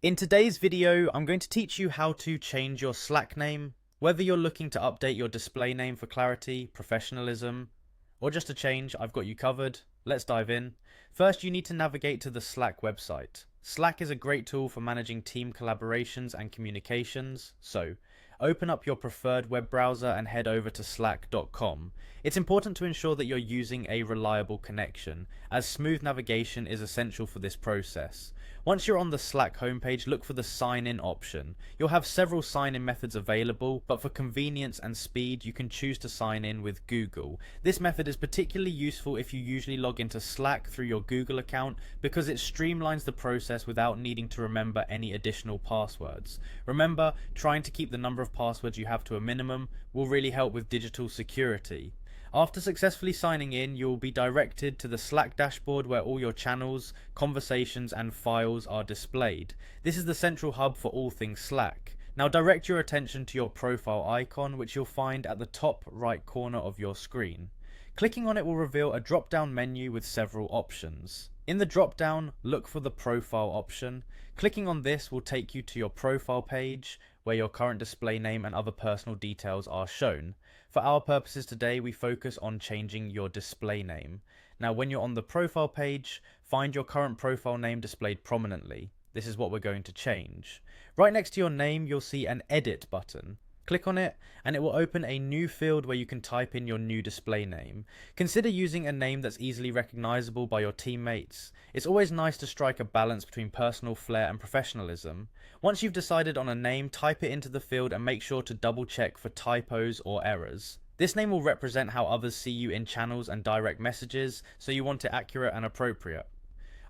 In today's video, I'm going to teach you how to change your Slack name. Whether you're looking to update your display name for clarity, professionalism, or just a change, I've got you covered. Let's dive in. First, you need to navigate to the Slack website. Slack is a great tool for managing team collaborations and communications. So, open up your preferred web browser and head over to slack.com. It's important to ensure that you're using a reliable connection, as smooth navigation is essential for this process. Once you're on the Slack homepage, look for the sign in option. You'll have several sign in methods available, but for convenience and speed, you can choose to sign in with Google. This method is particularly useful if you usually log into Slack through your Google account because it streamlines the process without needing to remember any additional passwords. Remember, trying to keep the number of passwords you have to a minimum will really help with digital security. After successfully signing in, you will be directed to the Slack dashboard where all your channels, conversations, and files are displayed. This is the central hub for all things Slack. Now direct your attention to your profile icon, which you'll find at the top right corner of your screen. Clicking on it will reveal a drop-down menu with several options. In the drop-down, look for the profile option. Clicking on this will take you to your profile page, where your current display name and other personal details are shown. For our purposes today, we focus on changing your display name. Now, when you're on the profile page, find your current profile name displayed prominently. This is what we're going to change. Right next to your name, you'll see an edit button. Click on it and it will open a new field where you can type in your new display name. Consider using a name that's easily recognizable by your teammates. It's always nice to strike a balance between personal flair and professionalism. Once you've decided on a name, type it into the field and make sure to double check for typos or errors. This name will represent how others see you in channels and direct messages, so you want it accurate and appropriate.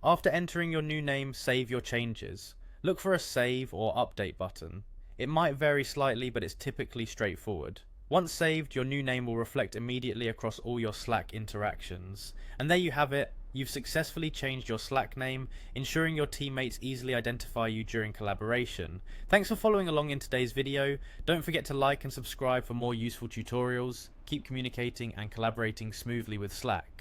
After entering your new name, save your changes. Look for a save or update button. It might vary slightly, but it's typically straightforward. Once saved, your new name will reflect immediately across all your Slack interactions. And there you have it. You've successfully changed your Slack name, ensuring your teammates easily identify you during collaboration. Thanks for following along in today's video. Don't forget to like and subscribe for more useful tutorials. Keep communicating and collaborating smoothly with Slack.